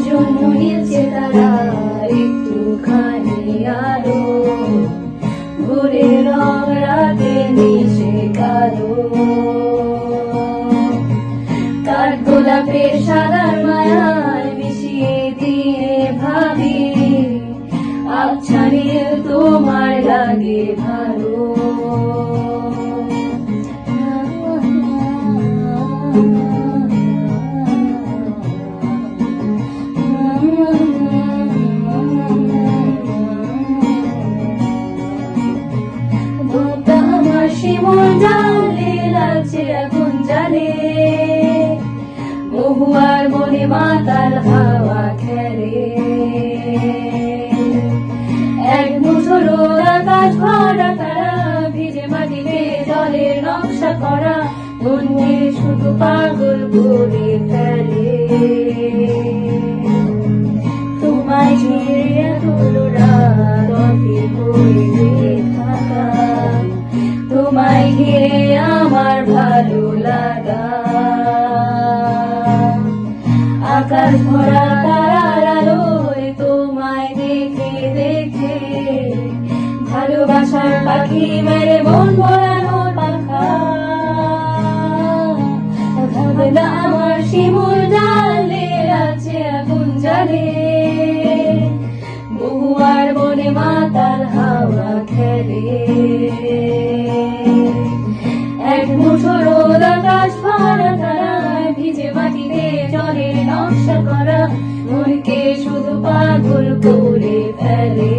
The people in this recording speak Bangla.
জন্য নিচ্ছে তারা একটুখানি আলো, ভোরের রং রাতে মিশে কালো। কাঠ গোলাপের সাদার মায়ায় মিশিয়ে দিয়ে ভাবি, আচ্ছা নীল তোমার লাগে ভালো। আমার শিমুল জালে লাগছে আগুন জালে, মহুয়ার মনে মাতাল হাওয়া খেলে। এক মুঠো রোদ আকাশ ভরা তারা, ভিজে মাটিতে জলের নকশা করা, মনকে শুধু পাগল করে ফেলে। তোমায় ঘিরে এতগুলো রাত অধীর হয়ে থাকা, তোমায় ঘিরে আমার ভালো লাগা। আকাশ ভরা তারার আলোয় তোমায় দেখে দেখে, ভালোবাসার পাখি মেরে মন ভরানোর পাখা। ভাবনা আমার শিমুল জালে আছে আগুন জ্বালে, মহুয়ার বনে মাতাল হাওয়া খেলে। এক মুঠো রোদ আকাশ ভরা তারায়, ভিজে মাটিতে জলের নকশা করা, মনকে শুধু পাগল করে ফেলে।